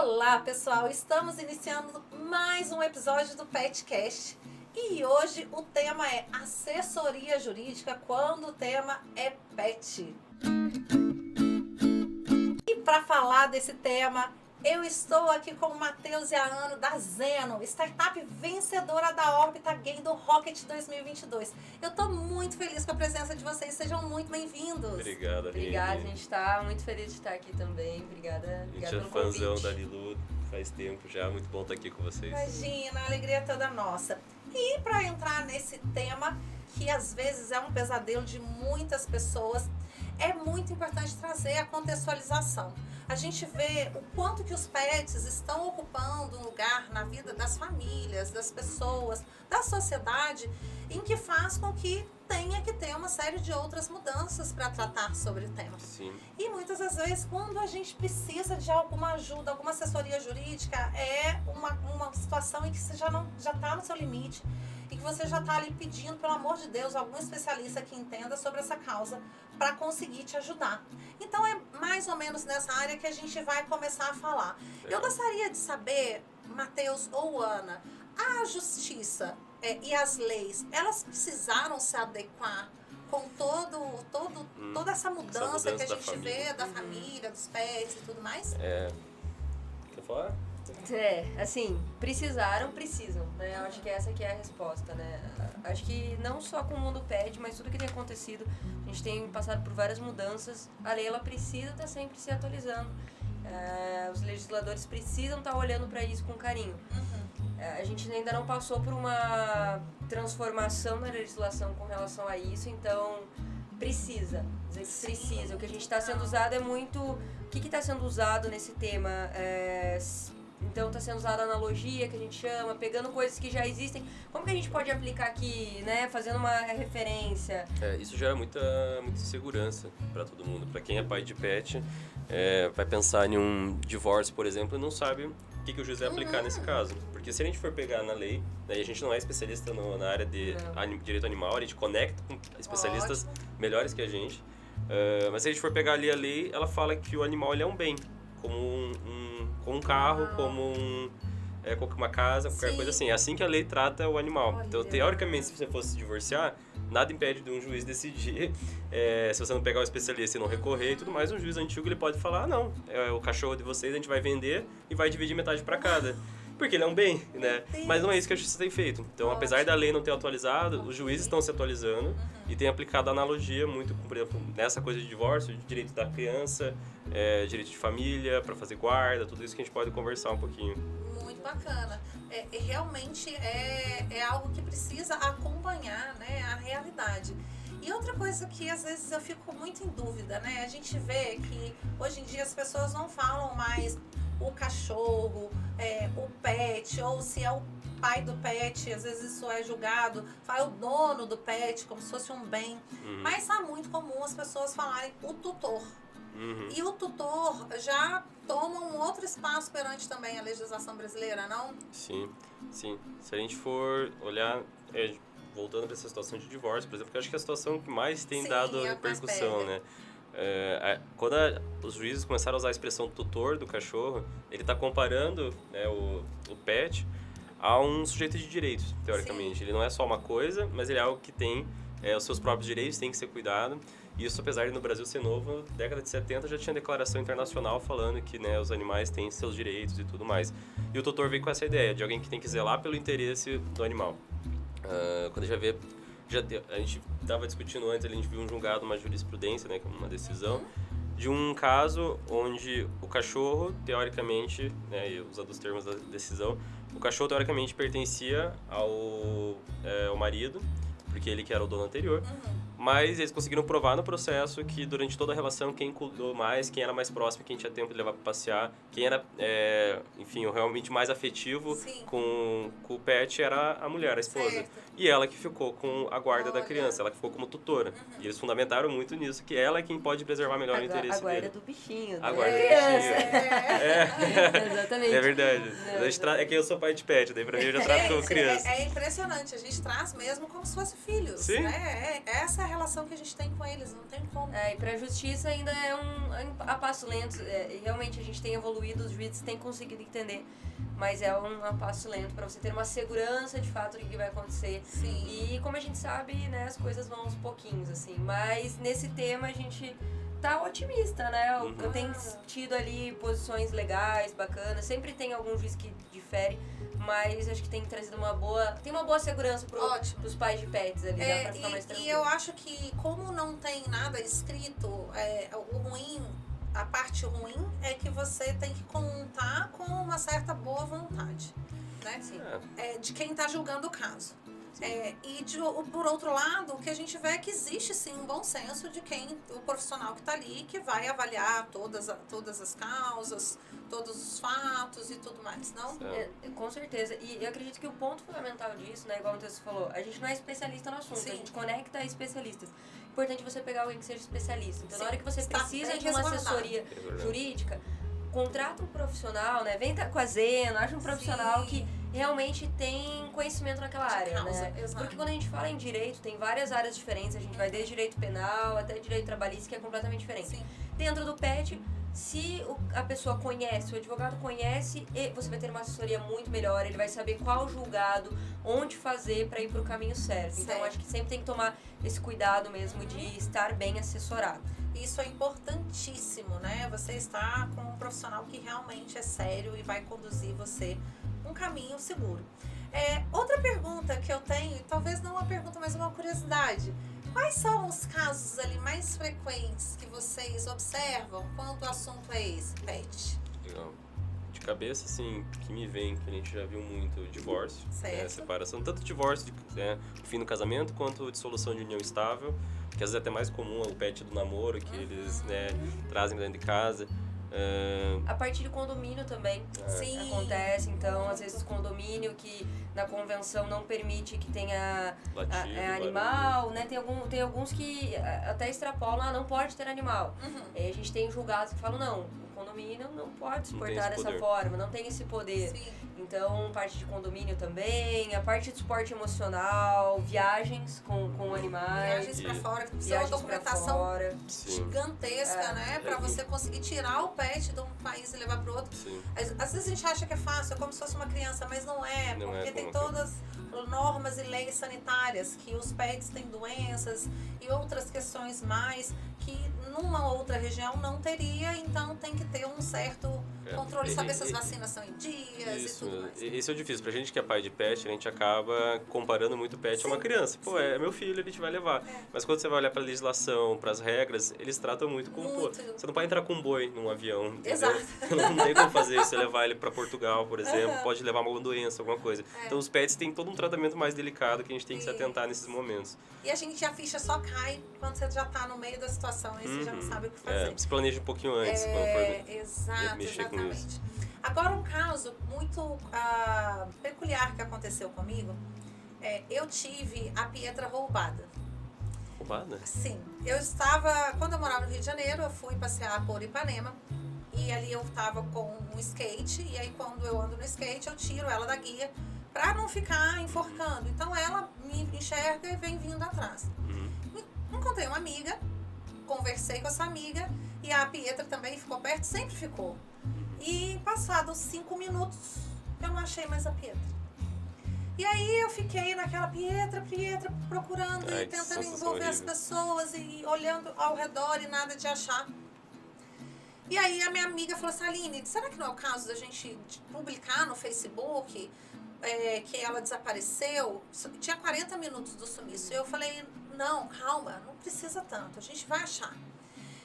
Olá, pessoal! Estamos iniciando mais um episódio do PetCast e hoje o tema é assessoria jurídica quando o tema é pet. E para falar desse tema, eu estou aqui com o Matheus Iano da Zeno, startup vencedora da Órbita Game do Rocket 2022. Eu estou muito feliz com a presença de vocês, sejam muito bem-vindos. Obrigada, a gente está muito feliz de estar aqui também. Obrigada A gente pelo é fãzão convite. da Lilu faz tempo já, muito bom estar aqui com vocês. Imagina, a alegria é toda nossa. E para entrar nesse tema, que às vezes é um pesadelo de muitas pessoas, é muito importante trazer a contextualização. A gente vê o quanto que os pets estão ocupando um lugar na vida das famílias, das pessoas, da sociedade, em que faz com que tenha que ter uma série de outras mudanças para tratar sobre o tema. Sim. E muitas das vezes, quando a gente precisa de alguma ajuda, alguma assessoria jurídica, é uma situação em que você já está no seu limite e que você já está ali pedindo, pelo amor de Deus, algum especialista que entenda sobre essa causa para conseguir te ajudar. Então é mais ou menos nessa área que a gente vai começar a falar. Eu gostaria de saber, Matheus ou Ana, a justiça e as leis, elas precisaram se adequar com toda essa mudança que a gente vê da família, dos pets e tudo mais? Quer falar? Assim, precisam, né? Eu acho que essa que é a resposta, né? Acho que não só com o mundo pet, mas tudo que tem acontecido, a gente tem passado por várias mudanças, a lei ela precisa estar sempre se atualizando. Os legisladores precisam estar olhando para isso com carinho. A gente ainda não passou por uma transformação na legislação com relação a isso, então precisa. O que a gente está sendo usado é muito... O que está sendo usado nesse tema? Então está sendo usada a analogia, que a gente chama, pegando coisas que já existem. Como que a gente pode aplicar aqui, né? Fazendo uma referência. Isso gera muita insegurança para todo mundo. Para quem é pai de pet, vai pensar em um divórcio, por exemplo, e não sabe o que o juiz vai aplicar nesse caso. Porque se a gente for pegar na lei, né, e a gente não é especialista na área de direito animal, a gente conecta com especialistas melhores que a gente. Mas se a gente for pegar ali a lei, ela fala que o animal ele é um bem, como um carro, como uma casa, qualquer coisa assim. É assim que a lei trata o animal. Então, teoricamente, se você fosse se divorciar, nada impede de um juiz decidir, se você não pegar um especialista e não recorrer e tudo mais, um juiz antigo ele pode falar, não, o cachorro de vocês a gente vai vender e vai dividir metade para cada. Porque ele é um bem, né? Mas não é isso que a justiça tem feito. Então, apesar da lei não ter atualizado, os juízes estão se atualizando e têm aplicado a analogia muito, por exemplo, nessa coisa de divórcio, de direito da criança, direito de família, para fazer guarda, tudo isso que a gente pode conversar um pouquinho. Muito bacana. Realmente é algo que precisa acompanhar, né, a realidade. E outra coisa que às vezes eu fico muito em dúvida, né? A gente vê que hoje em dia as pessoas não falam mais o cachorro, o pet, ou se é o pai do pet, às vezes isso é julgado, fala o dono do pet, como se fosse um bem. Mas está muito comum as pessoas falarem o tutor. E o tutor já toma um outro espaço perante também a legislação brasileira, não? Sim. Se a gente for olhar, voltando para essa situação de divórcio, por exemplo, que eu acho que é a situação que mais tem dado repercussão, né? Quando os juízes começaram a usar a expressão tutor do cachorro, ele está comparando, né, o pet a um sujeito de direitos, teoricamente. Ele não é só uma coisa, mas ele é algo que tem os seus próprios direitos, tem que ser cuidado. E isso, apesar de no Brasil ser novo, na década de 70 já tinha declaração internacional falando que, né, os animais têm seus direitos e tudo mais. E o tutor veio com essa ideia de alguém que tem que zelar pelo interesse do animal. Quando a gente estava discutindo antes, a gente viu um julgado, uma jurisprudência, né, uma decisão, de um caso onde o cachorro, teoricamente, né, e usando os termos da decisão, o cachorro teoricamente pertencia ao marido, porque ele que era o dono anterior, mas eles conseguiram provar no processo que durante toda a relação quem cuidou mais, quem era mais próximo, quem tinha tempo de levar para passear, quem era, enfim, realmente mais afetivo com o pet era a mulher, a esposa. Certo. E ela que ficou com a guarda da criança, ela que ficou como tutora. E eles fundamentaram muito nisso, que ela é quem pode preservar melhor o interesse dele. A guarda do bichinho, né? A guarda do bichinho. Exatamente. É verdade. É que eu sou pai de pet, daí pra mim eu já trato como criança. É impressionante, a gente traz mesmo como se fosse filhos, Sim. né? Essa é relação que a gente tem com eles, não tem como. E pra justiça ainda é a passo lento. Realmente a gente tem evoluído, os juízes têm conseguido entender, mas é a passo lento para você ter uma segurança de fato do que vai acontecer. Sim. E como a gente sabe, né, as coisas vão aos pouquinhos, assim. Mas nesse tema a gente tá otimista, né? Eu tenho tido ali posições legais, bacanas. Sempre tem algum juiz que difere, mas acho que tem trazido uma boa segurança pros pais de pets ali, dá pra ficar mais tranquilo. E eu acho que como não tem nada escrito, o ruim, a parte ruim é que você tem que contar com uma certa boa vontade, né? Sim. De quem está julgando o caso. Por outro lado, o que a gente vê é que existe sim um bom senso de o profissional que está ali, que vai avaliar todas as causas, todos os fatos e tudo mais, não? Com certeza. E eu acredito que o ponto fundamental disso, né, igual o Matheus falou, a gente não é especialista no assunto, Sim. a gente conecta especialistas. Importante você pegar alguém que seja especialista. Então, Sim. na hora que você Está precisa bem de uma resguardado. assessoria jurídica, contrata um profissional, né? Vem com a Zeno, acha um profissional Sim. que realmente tem conhecimento naquela área, causa, né? exato. Porque quando a gente fala em direito, tem várias áreas diferentes, a gente vai desde direito penal até direito trabalhista, que é completamente diferente. Sim. Dentro do PET, se a pessoa conhece, o advogado conhece, você vai ter uma assessoria muito melhor, ele vai saber qual julgado, onde fazer para ir para o caminho certo. Então, acho que sempre tem que tomar esse cuidado mesmo de estar bem assessorado. Isso é importantíssimo, né? Você está com um profissional que realmente é sério e vai conduzir você um caminho seguro. Outra pergunta que eu tenho, talvez não uma pergunta, mas uma curiosidade. Quais são os casos ali mais frequentes que vocês observam quando o assunto é esse, pet? Legal. De cabeça, assim, que me vem, que a gente já viu muito, divórcio, né, separação, tanto divórcio, fim do casamento, quanto dissolução de união estável, que às vezes é até mais comum o pet do namoro, que eles trazem dentro de casa. A partir de condomínio também acontece, então às vezes condomínio que na convenção não permite que tenha animal, né? Tem alguns que até extrapolam, não pode ter animal. A gente tem julgados que falam, não, o condomínio não pode se portar dessa forma, não tem esse poder. Sim. Então, parte de condomínio também, a parte de suporte emocional, viagens com animais. Viagens pra fora, que precisa de uma documentação gigantesca, né? Pra você conseguir tirar o pet de um país e levar pro outro. Sim. Às vezes a gente acha que é fácil, é como se fosse uma criança, mas não é, porque tem todas normas e leis sanitárias, que os pets têm doenças e outras questões mais que numa outra região não teria, então tem que ter um certo controle, saber se as vacinas são em dias e tudo mais. Isso é difícil. Pra gente que é pai de pet, a gente acaba comparando muito o pet a uma criança. Pô, é meu filho, a gente vai levar. Mas quando você vai olhar pra legislação, pras regras, eles tratam muito como, pô, você não pode entrar com um boi num avião, entendeu? Exato. Não tem como fazer isso, você levar ele pra Portugal, por exemplo, pode levar uma doença, alguma coisa. Então os pets têm todo um tratamento mais delicado que a gente tem que se atentar nesses momentos. E a ficha só cai quando você já tá no meio da situação e você já não sabe o que fazer. Se planeja um pouquinho antes, quando for mexer com isso. Agora, um caso muito peculiar que aconteceu comigo, eu tive a Pietra roubada. Roubada? Sim. Quando eu morava no Rio de Janeiro, eu fui passear por Ipanema, e ali eu tava com um skate, e aí quando eu ando no skate, eu tiro ela da guia pra não ficar enforcando. Então ela me enxerga e vem vindo atrás. Encontrei uma amiga, conversei com essa amiga, e a Pietra também ficou perto, sempre ficou. E passados 5 minutos, eu não achei mais a Pietra. E aí eu fiquei naquela Pietra, procurando e tentando envolver as pessoas e olhando ao redor e nada de achar. E aí a minha amiga falou assim, Aline, será que não é o caso da gente publicar no Facebook que ela desapareceu? Tinha 40 minutos do sumiço. Eu falei, não, calma, não precisa tanto, a gente vai achar.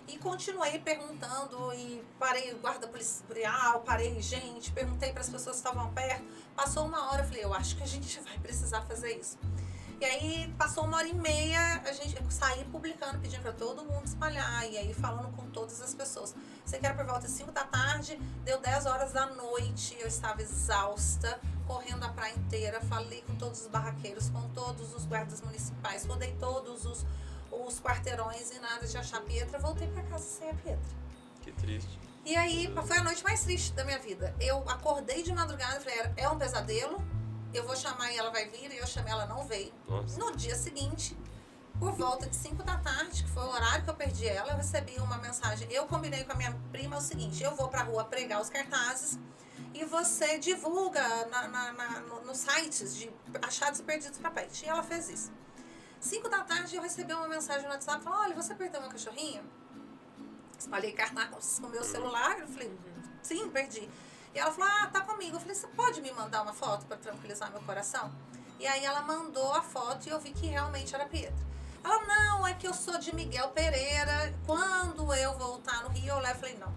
E continuei perguntando e parei guarda policial, parei gente, perguntei para as pessoas que estavam perto. Passou 1 hora, eu falei, eu acho que a gente vai precisar fazer isso. E aí passou 1h30, eu saí publicando, pedindo para todo mundo espalhar, e aí falando com todas as pessoas. Sei que era por volta de 5 da tarde, deu 10 horas da noite, eu estava exausta, correndo a praia inteira, falei com todos os barraqueiros, com todos os guardas municipais, rodei todos os quarteirões e nada de achar a Pietra, voltei para casa sem a Pietra. Que triste. E aí foi a noite mais triste da minha vida. Eu acordei de madrugada e falei, é um pesadelo, eu vou chamar e ela vai vir, e eu chamei, ela não veio. Nossa. No dia seguinte, Por volta de 5 da tarde, que foi o horário que eu perdi ela, eu recebi uma mensagem. Eu combinei com a minha prima o seguinte: eu vou pra rua pregar os cartazes e você divulga nos sites de achados e perdidos pra pet. E ela fez isso. 5 da tarde eu recebi uma mensagem no WhatsApp, falou: olha, você perdeu meu cachorrinho? Espalhei cartaz com o meu celular. Eu falei: sim, perdi. E ela falou: tá comigo. Eu falei: você pode me mandar uma foto para tranquilizar meu coração? E aí ela mandou a foto e eu vi que realmente era a Pietra. Ela: não, é que eu sou de Miguel Pereira, quando eu voltar no Rio eu levo. Eu falei: não,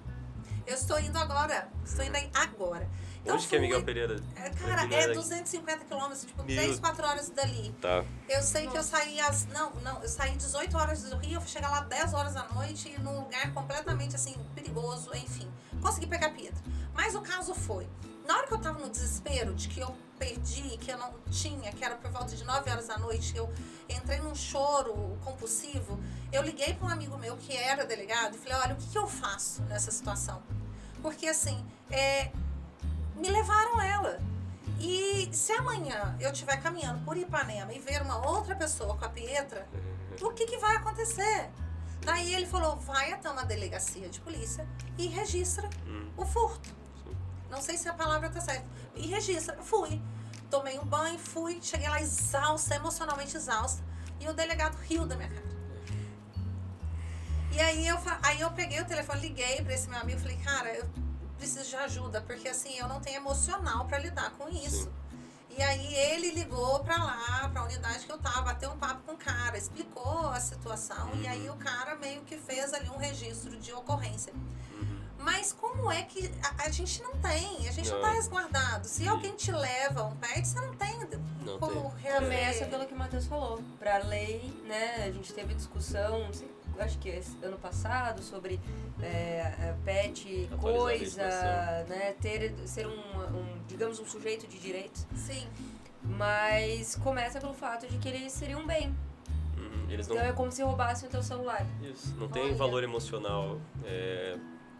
eu estou indo agora, estou indo aí agora. Então, onde que é Miguel Pereira? Cara, é 250 quilômetros, tipo 3, 4 horas dali. Tá. Eu sei que eu saí eu saí 18 horas do Rio, eu fui chegar lá 10 horas da noite, num lugar completamente, assim, perigoso, enfim. Consegui pegar a Pietra. Mas o caso foi, na hora que eu tava no desespero de que eu perdi, que eu não tinha, que era por volta de 9 horas da noite, eu entrei num choro compulsivo, eu liguei para um amigo meu que era delegado e falei: olha, o que eu faço nessa situação? Porque, assim, me levaram ela. E se amanhã eu estiver caminhando por Ipanema e ver uma outra pessoa com a Pietra, o que vai acontecer? Daí ele falou: vai até uma delegacia de polícia e registra o furto. Não sei se a palavra tá certa. E registra. Fui. Tomei um banho, fui. Cheguei lá exausta, emocionalmente exausta. E o delegado riu da minha cara. E aí eu peguei o telefone, liguei pra esse meu amigo e falei: cara, eu preciso de ajuda, porque assim, eu não tenho emocional pra lidar com isso. Sim. E aí ele ligou pra lá, pra unidade que eu tava, bateu um papo com o cara, explicou a situação, e aí o cara meio que fez ali um registro de ocorrência. Mas como é que a gente não tem? A gente não tá resguardado. Se alguém te leva um pet, você não tem como reaver. Começa pelo que o Matheus falou. Pra lei, né, a gente teve discussão, não sei, acho que ano passado, sobre pet, coisa, né, ser digamos, um sujeito de direitos. Sim. Mas começa pelo fato de que eles seriam um bem. Então é como se roubassem o teu celular. Isso, não tem valor emocional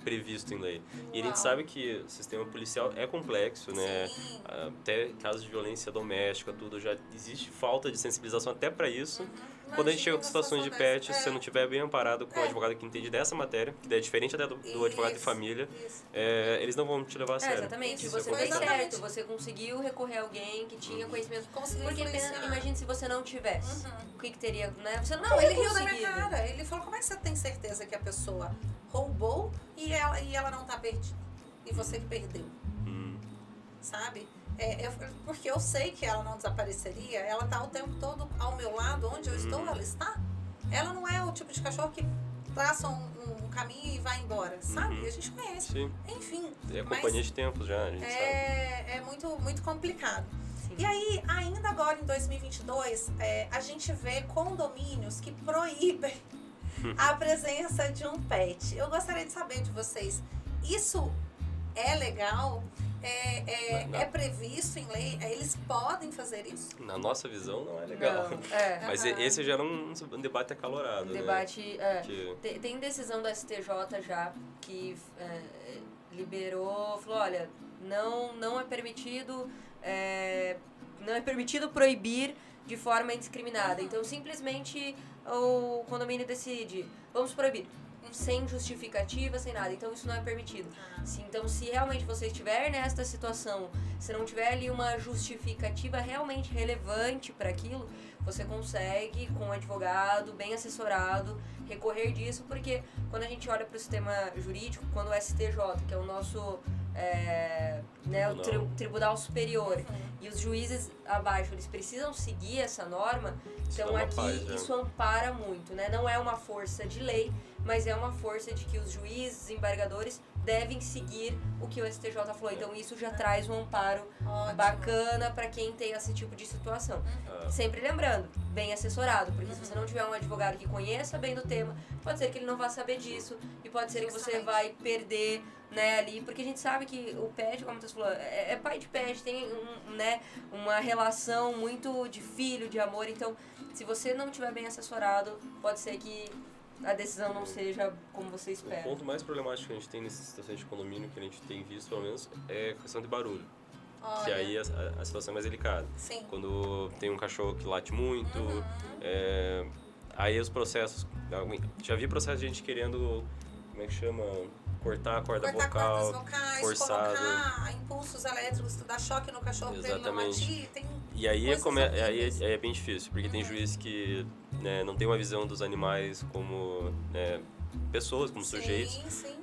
previsto em lei. E a gente sabe que o sistema policial é complexo, né? Sim. Até casos de violência doméstica, tudo, já existe falta de sensibilização até para isso. Quando a gente chega com situações de pet, se você não estiver bem amparado com um advogado que entende dessa matéria, que é diferente até do advogado de família, eles não vão te levar a sério. Exatamente. Se você fez certo, você conseguiu recorrer a alguém que tinha conhecimento. Porque imagine se você não tivesse. O que teria, né? Você não ele riu da minha cara. Ele falou: como é que você tem certeza que a pessoa roubou e ela não tá perdida? E você que perdeu. Sabe? Porque eu sei que ela não desapareceria, ela tá o tempo todo ao meu lado, onde eu estou, ela está. Ela não é o tipo de cachorro que traça um caminho e vai embora, sabe? A gente conhece. Sim. Enfim. É companhia de tempos já, a gente sabe. É muito, muito complicado. Sim. E aí, ainda agora em 2022, a gente vê condomínios que proíbem a presença de um pet. Eu gostaria de saber de vocês, isso é legal? É previsto em lei? Eles podem fazer isso? Na nossa visão, não é legal. Não, Mas esse já era um debate acalorado. Debate, né? Tem decisão do STJ já que liberou, falou: olha, não é permitido proibir de forma indiscriminada. Então, simplesmente o condomínio decide: vamos proibir. Sem justificativa, sem nada. Então, isso não é permitido. Então, se realmente você estiver nesta situação, se não tiver ali uma justificativa realmente relevante para aquilo, você consegue, com um advogado bem assessorado, recorrer disso, porque quando a gente olha para o sistema jurídico, quando o STJ, que é o nosso o Tribunal Superior, e os juízes abaixo, eles precisam seguir essa norma, então aqui isso ampara muito, né? Não é uma força de lei, mas é uma força de que os juízes, desembargadores, devem seguir o que o STJ falou. Então isso já traz um amparo bacana para quem tem esse tipo de situação. Sempre lembrando, bem assessorado, porque se você não tiver um advogado que conheça bem do tema, pode ser que ele não vá saber disso, e pode ser que você vai perder, né, ali, porque a gente sabe que o pet, como você falou, é pai de pet, tem uma relação muito de filho, de amor. Então, se você não estiver bem assessorado, pode ser que a decisão não seja como você espera. O ponto mais problemático que a gente tem nessas situações de condomínio, que a gente tem visto, pelo menos, é a questão de barulho. Que aí a situação é mais delicada. Sim. Quando tem um cachorro que late muito, Aí os processos... Já vi processo de gente querendo, como é que chama? Cortar a corda vocal, cordas vocais, forçado. colocar impulsos elétricos, dar choque no cachorro pra ele não latir. E aí é bem difícil, porque tem juiz que, né, não tem uma visão dos animais como, né, pessoas, como sujeitos. Sim.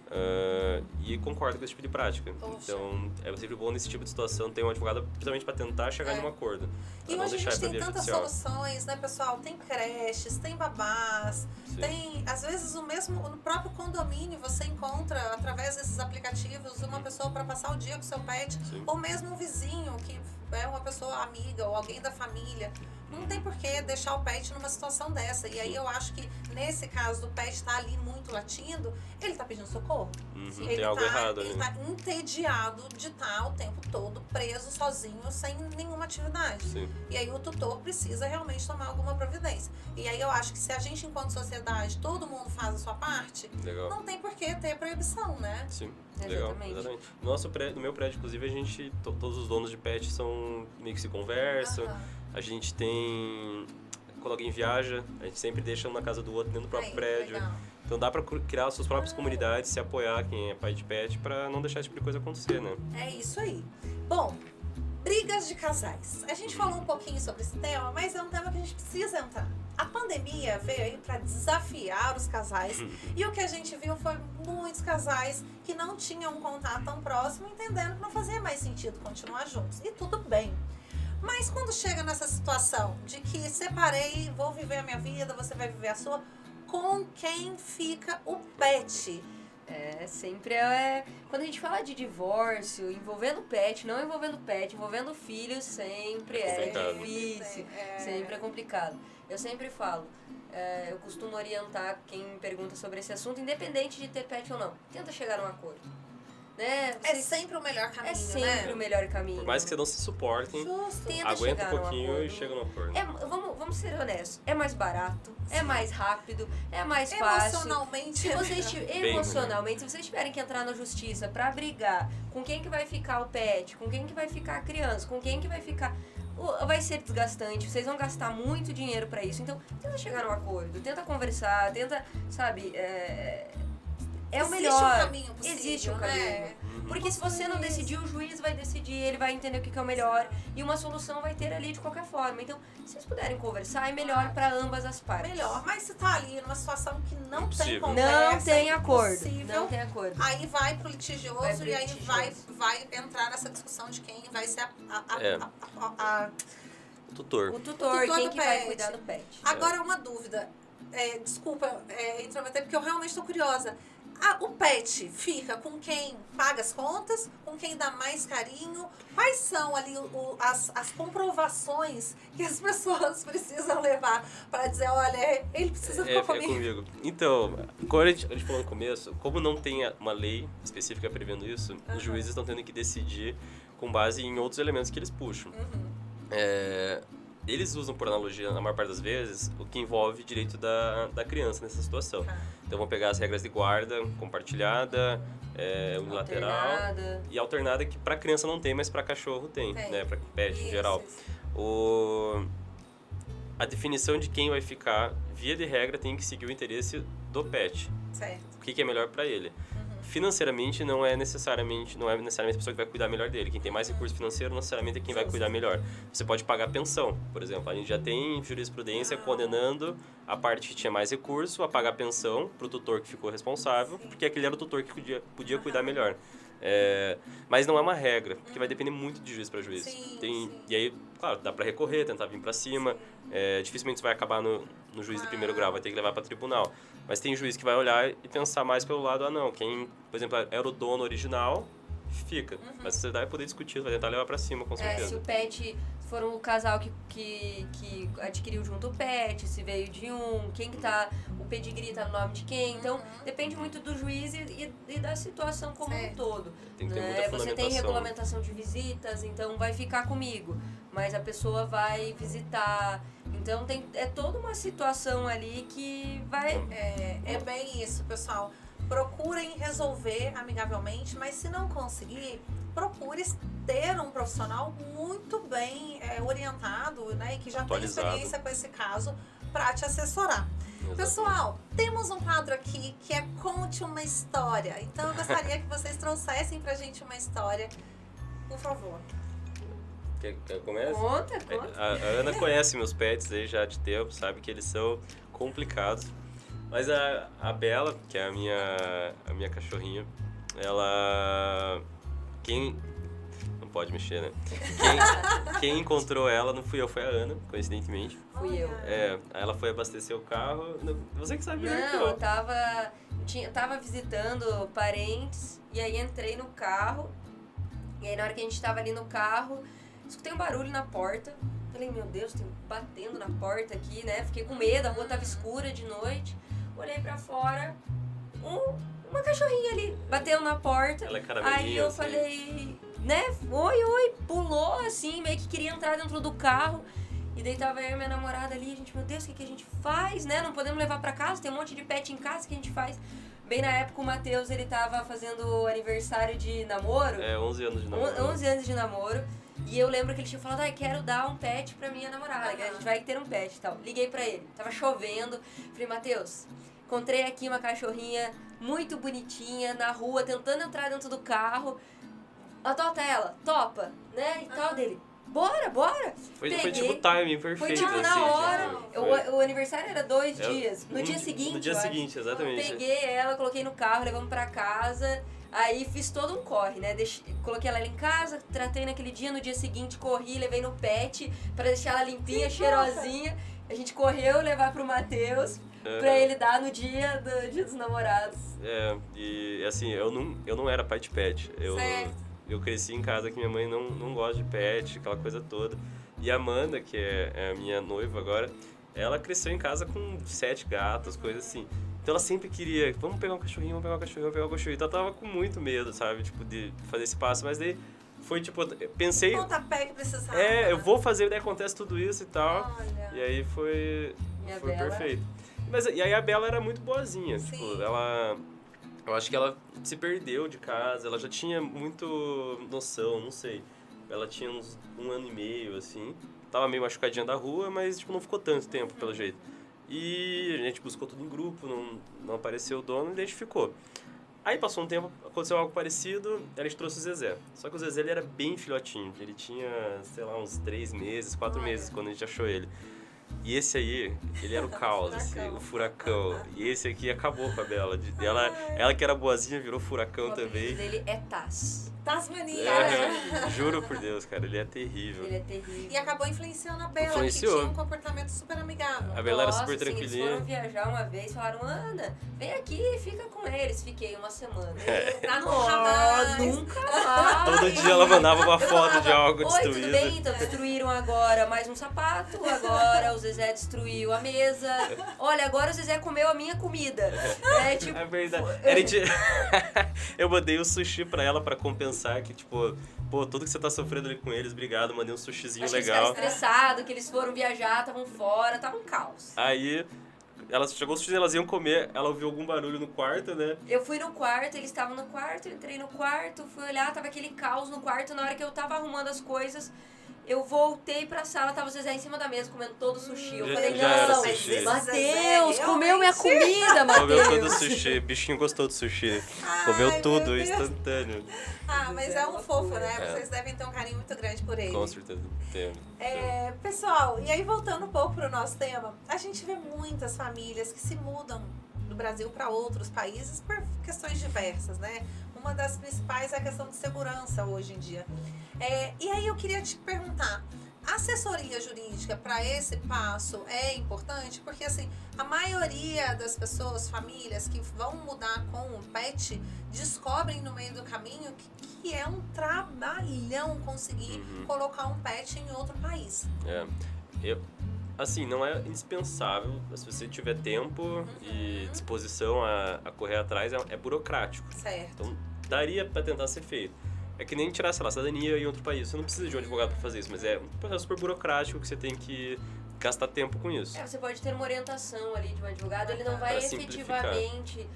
E concorda com esse tipo de prática. Poxa. Então, é sempre bom nesse tipo de situação ter um advogado, principalmente para tentar chegar em um acordo. E hoje a gente tem tantas soluções, né, pessoal? Tem creches, tem babás, tem, às vezes, no próprio condomínio você encontra, através desses aplicativos, uma pessoa para passar o dia com o seu pet, ou mesmo um vizinho que é uma pessoa amiga ou alguém da família. Não tem por que deixar o pet numa situação dessa. E aí eu acho que, nesse caso do pet estar ali muito latindo, ele está pedindo socorro. Tem algo errado ali. Ele está entediado de estar o tempo todo preso, sozinho, sem nenhuma atividade. Sim. E aí o tutor precisa realmente tomar alguma providência. E aí eu acho que se a gente, enquanto sociedade, todo mundo faz a sua parte, não tem por que ter proibição, né? Sim. Legal, exatamente. No meu prédio, inclusive, a gente, todos os donos de pet são meio que se conversam. A gente tem, quando alguém viaja, a gente sempre deixa um na casa do outro, dentro do próprio prédio. Legal. Então dá pra criar as suas próprias comunidades, se apoiar quem é pai de pet, pra não deixar esse tipo de coisa acontecer, né? É isso aí. Bom, brigas de casais. A gente falou um pouquinho sobre esse tema, mas é um tema que a gente precisa entrar. A pandemia veio aí para desafiar os casais e o que a gente viu foi muitos casais que não tinham um contato tão próximo, entendendo que não fazia mais sentido continuar juntos. E tudo bem. Mas quando chega nessa situação de que separei, vou viver a minha vida, você vai viver a sua, com quem fica o pet? Sempre quando a gente fala de divórcio, envolvendo pet, não envolvendo pet, envolvendo filhos, sempre difícil, sempre é complicado. Eu sempre falo, eu costumo orientar quem me pergunta sobre esse assunto, independente de ter pet ou não, tenta chegar a um acordo. Né? É sempre o melhor caminho, É sempre o melhor caminho. Por mais que você não se suportem, aguenta um pouquinho e chega no acordo. Vamos ser honestos, é mais barato, é mais rápido, é mais fácil. Emocionalmente. Se vocês tiverem que entrar na justiça pra brigar com quem que vai ficar o pet, com quem que vai ficar a criança, com quem que vai ficar... Vai ser desgastante, vocês vão gastar muito dinheiro pra isso. Então, tenta chegar a um acordo, tenta conversar, tenta, sabe... É o melhor. Existe um caminho possível, existe um caminho. Né? Porque se você não decidir, o juiz vai decidir, ele vai entender o que é o melhor e uma solução vai ter ali de qualquer forma. Então, se vocês puderem conversar, é melhor para ambas as partes. Melhor, mas se tá ali numa situação que não tem conversa, não tem acordo. Não tem acordo. Aí vai pro litigioso e aí vai entrar nessa discussão de quem vai ser o tutor. O tutor quem que vai cuidar do pet. Agora, uma dúvida. Desculpa intrometer, porque eu realmente estou curiosa. O pet fica com quem paga as contas, com quem dá mais carinho? Quais são ali as comprovações que as pessoas precisam levar para dizer, olha, ele precisa ficar comigo? Então, como a gente falou no começo, como não tem uma lei específica prevendo isso, os juízes estão tendo que decidir com base em outros elementos que eles puxam. Eles usam, por analogia, na maior parte das vezes, o que envolve direito da criança nessa situação. Então, vão pegar as regras de guarda compartilhada, unilateral e alternada, que para criança não tem, mas para cachorro tem, né? Para pet em geral. A definição de quem vai ficar, via de regra, tem que seguir o interesse do pet. Certo. O que é melhor para ele. Financeiramente, não é necessariamente a pessoa que vai cuidar melhor dele. Quem tem mais recurso financeiro, não necessariamente é quem vai cuidar melhor. Você pode pagar pensão, por exemplo. A gente já tem jurisprudência condenando a parte que tinha mais recurso a pagar pensão para o tutor que ficou responsável, porque aquele era o tutor que podia cuidar melhor. Mas não é uma regra, porque vai depender muito de juiz para juiz. E aí, claro, dá para recorrer, tentar vir para cima. Dificilmente você vai acabar no juiz de primeiro grau, vai ter que levar para tribunal. Mas tem juiz que vai olhar e pensar mais pelo lado, quem, por exemplo, era o dono original, fica. Mas você vai poder discutir, vai tentar levar para cima, com certeza. Se o pet for um casal que adquiriu junto o pet, se veio de quem que tá, o pedigree tá no nome de quem. Então, depende muito do juiz e da situação como um todo. Tem que ter muita fundamentação. Você tem regulamentação de visitas, então vai ficar comigo. Mas a pessoa vai visitar. Então, é toda uma situação ali que vai... É bem isso, pessoal. Procurem resolver amigavelmente, mas se não conseguir, procure ter um profissional muito bem orientado, né, e que já tem experiência com esse caso para te assessorar. Pessoal, temos um quadro aqui que é Conte uma História. Então eu gostaria que vocês trouxessem pra gente uma história, por favor. Quer que eu comece? Conta. A Ana conhece meus pets aí já de tempo, sabe que eles são complicados. Mas a Bela, que é a minha cachorrinha, ela... Não pode mexer, né? Quem encontrou ela não fui eu, foi a Ana, coincidentemente. Fui eu. Ela foi abastecer o carro. Você que sabe melhor que Não, eu. tava visitando parentes e aí entrei no carro. E aí na hora que a gente tava ali no carro, escutei um barulho na porta. Falei, meu Deus, tem batendo na porta aqui, né? Fiquei com medo, a rua tava escura de noite. Olhei pra fora, uma cachorrinha ali, batendo na porta. Ela é caramelinha, aí eu assim. falei, né? Oi, pulou assim, meio que queria entrar dentro do carro. E daí tava eu e minha namorada ali, a gente, meu Deus, o que a gente faz, né? Não podemos levar pra casa, tem um monte de pet em casa, o que a gente faz? Bem na época o Matheus, ele tava fazendo aniversário de namoro. 11 anos de namoro. 11 anos de namoro. E eu lembro que ele tinha falado, quero dar um pet pra minha namorada, que a gente vai ter um pet e tal. Liguei pra ele, tava chovendo. Falei, Matheus, encontrei aqui uma cachorrinha muito bonitinha na rua, tentando entrar dentro do carro. Adota ela, topa, né? E tal dele. Bora! Foi Peguei, tipo o timing perfeito. foi tipo assim, na hora. tipo, O aniversário era 2 dias. No dia seguinte. No dia eu acho. seguinte, exatamente. Peguei ela, coloquei no carro, levamos pra casa. Aí fiz todo um corre, né? Coloquei ela em casa, tratei naquele dia, no dia seguinte corri, levei no pet pra deixar ela limpinha, cheirosinha. A gente correu levar pro Matheus pra ele dar no dia dos namorados. E assim, eu não era pai de pet. Eu cresci em casa que minha mãe não gosta de pet, aquela coisa toda. E a Amanda, que é a minha noiva agora, ela cresceu em casa com 7 gatos, coisas assim. Então ela sempre queria, vamos pegar um cachorrinho. Então ela tava com muito medo, sabe, tipo, de fazer esse passo. Mas daí foi tipo, eu pensei... Pontapé que precisava. eu vou fazer, daí acontece tudo isso e tal. Olha. E aí foi Bela. perfeito. E aí a Bela era muito boazinha, Sim. tipo, eu acho que ela se perdeu de casa, ela já tinha muito noção, não sei. Ela tinha uns 1 ano e meio, assim. Tava meio machucadinha da rua, mas tipo, não ficou tanto tempo, pelo jeito. E a gente buscou tudo em grupo, não apareceu o dono, e a gente ficou. Aí passou um tempo, aconteceu algo parecido, a gente trouxe o Zezé. Só que o Zezé ele era bem filhotinho, ele tinha, sei lá, uns 3 meses, 4 meses quando a gente achou ele. E esse aí, ele era o caos, assim, o furacão. E esse aqui acabou com a Bela. Ela que era boazinha virou furacão O apelido também. dele é Taz. Tasmania. Juro por Deus, cara, ele é terrível. Ele é terrível. E acabou influenciando a Bela, Influenciou. que tinha um comportamento super amigável. A Bela era Nossa, super assim, tranquilinha. eles foram viajar uma vez, falaram, Ana, vem aqui e fica com eles. Fiquei 1 semana. Pra nunca mais. Nunca mais. Todo dia ela mandava uma foto de algo Oi, destruído. tudo bem? Então destruíram agora mais um sapato, agora o Zezé destruiu a mesa. Olha, agora o Zezé comeu a minha comida. É tipo... É verdade. Eu mandei um sushi pra ela pra compensar que, tipo, pô, tudo que você tá sofrendo ali com eles, obrigado, mandei um sushizinho Acho que eles legal. ficaram estressados, que eles foram viajar, estavam fora, tava um caos. Aí, ela chegou o sushi, elas iam comer, ela ouviu algum barulho no quarto, né? Eu fui no quarto, eles estavam no quarto, eu entrei no quarto, fui olhar, tava aquele caos no quarto. Na hora que eu tava arrumando as coisas, eu voltei pra sala, tava o Zezé em cima da mesa comendo todo o sushi. Eu falei, já era não, sushi. Matheus, Zezé, comeu minha realmente. comida, Comeu todo o Matheus. sushi, bichinho gostou do sushi. Ai, Comeu tudo, meu Deus. instantâneo. Mas é um fofo, né? É. Vocês devem ter um carinho muito grande por ele. Com certeza. Tem. Pessoal, e aí voltando um pouco pro nosso tema, a gente vê muitas famílias que se mudam do Brasil para outros países por questões diversas, né? Uma das principais é a questão de segurança hoje em dia. E aí eu queria te perguntar, a assessoria jurídica para esse passo é importante? Porque assim, a maioria das pessoas, famílias que vão mudar com um pet, descobrem no meio do caminho que é um trabalhão conseguir colocar um pet em outro país. Assim, não é indispensável, se você tiver tempo e disposição a correr atrás, é burocrático. Certo. Então, daria pra tentar ser feito. É que nem tirar, sei lá, cidadania em outro país. Você não precisa de um advogado pra fazer isso, mas é um processo super burocrático que você tem que gastar tempo com isso. Você pode ter uma orientação ali de um advogado, ele não vai Pra simplificar. efetivamente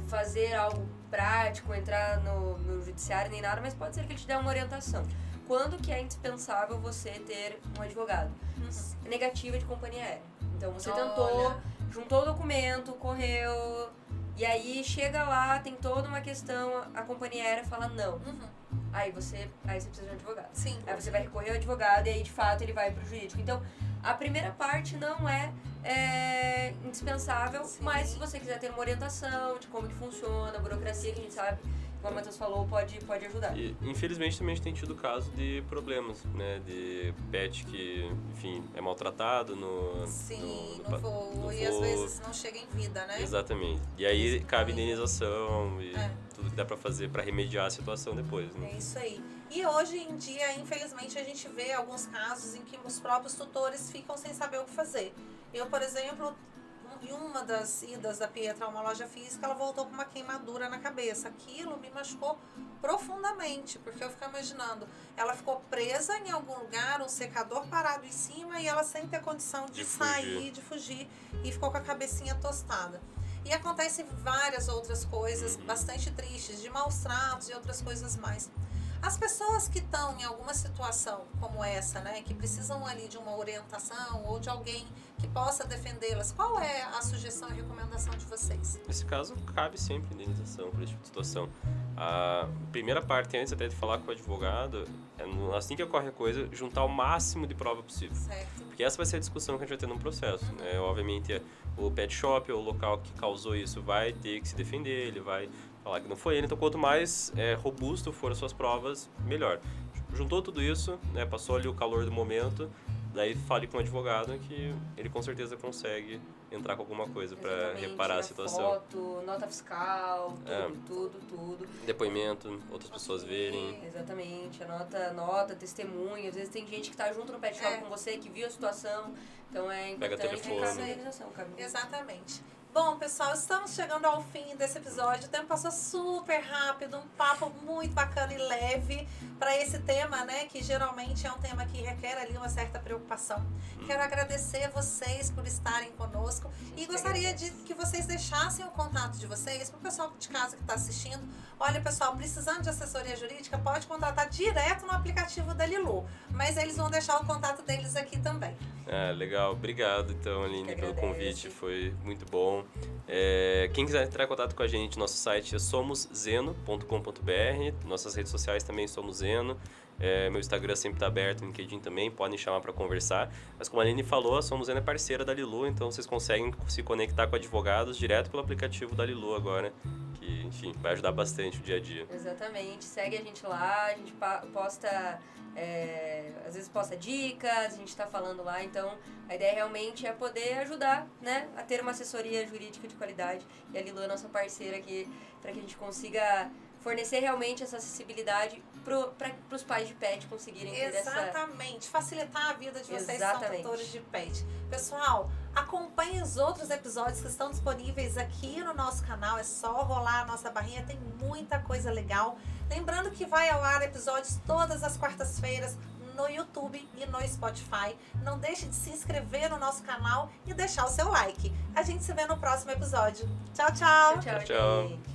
fazer algo prático, entrar no judiciário nem nada, mas pode ser que ele te dê uma orientação. Quando que é indispensável você ter um advogado? Negativa de companhia aérea. Então você tentou, juntou o documento, correu, e aí chega lá, tem toda uma questão, a companhia aérea fala não. Aí você precisa de um advogado. Sim. Aí você vai recorrer ao advogado e aí de fato ele vai pro jurídico. Então, a primeira parte não é indispensável, mas se você quiser ter uma orientação de como que funciona, a burocracia que a gente sabe, como a Matheus falou, pode ajudar. E, infelizmente, também a gente tem tido caso de problemas, né? De pet que, enfim, é maltratado no voo, e às vezes não chega em vida, né? Exatamente. E aí cabe indenização e tudo que dá pra fazer pra remediar a situação depois, né? É isso aí. E hoje em dia, infelizmente, a gente vê alguns casos em que os próprios tutores ficam sem saber o que fazer. Eu, por exemplo, em uma das idas da Pietra a uma loja física, ela voltou com uma queimadura na cabeça. Aquilo me machucou profundamente, porque eu fico imaginando, ela ficou presa em algum lugar, um secador parado em cima e ela sem ter condição de sair, de fugir, e ficou com a cabecinha tostada. E acontecem várias outras coisas bastante tristes, de maus tratos e outras coisas mais. As pessoas que estão em alguma situação como essa, né, que precisam ali de uma orientação ou de alguém que possa defendê-las, qual é a sugestão e recomendação de vocês? Nesse caso, cabe sempre indenização por esse tipo de situação. A primeira parte, antes até de falar com o advogado, assim que ocorre a coisa, juntar o máximo de prova possível. Certo. Porque essa vai ser a discussão que a gente vai ter no processo, né? Obviamente, o pet shop ou o local que causou isso vai ter que se defender, ele vai falar que não foi ele. Então, quanto mais robusto for as suas provas, melhor. Juntou tudo isso, né? Passou ali o calor do momento, daí fale com o advogado que ele com certeza consegue entrar com alguma coisa para reparar a situação. Foto, nota fiscal, tudo. Depoimento, outras pessoas verem. Exatamente, a nota, testemunha. Às vezes tem gente que tá junto no pet shop com você, que viu a situação. Então é importante. Pega telefone. Exatamente. Bom, pessoal, estamos chegando ao fim desse episódio. O tempo passou super rápido, um papo muito bacana e leve para esse tema, né? Que geralmente é um tema que requer ali uma certa preocupação. Quero agradecer vocês por estarem conosco e gostaria de que vocês deixassem o contato de vocês para o pessoal de casa que está assistindo. Olha, pessoal, precisando de assessoria jurídica, pode contratar direto no aplicativo da Lilu, mas eles vão deixar o contato deles aqui também. Legal. Obrigado, então, Aline, pelo convite. Foi muito bom. Quem quiser entrar em contato com a gente, nosso site é somoszeno.com.br. Nossas redes sociais também Somos Zeno. Meu Instagram sempre está aberto, o LinkedIn também, podem chamar para conversar. Mas como a Aline falou, a Somos Zeno é parceira da Lilu, então vocês conseguem se conectar com advogados direto pelo aplicativo da Lilu agora, que, enfim, vai ajudar bastante o dia a dia. Exatamente, segue a gente lá, a gente posta, às vezes posta dicas, a gente está falando lá, então a ideia realmente é poder ajudar, né, a ter uma assessoria jurídica de qualidade, e a Lilu é nossa parceira aqui para que a gente consiga fornecer realmente essa acessibilidade para os pais de pet conseguirem ter Exatamente, facilitar a vida de vocês que são tutores de pet. Pessoal, acompanhe os outros episódios que estão disponíveis aqui no nosso canal, é só rolar a nossa barrinha, tem muita coisa legal. Lembrando que vai ao ar episódios todas as quartas-feiras no YouTube e no Spotify. Não deixe de se inscrever no nosso canal e deixar o seu like. A gente se vê no próximo episódio. Tchau, tchau! Tchau.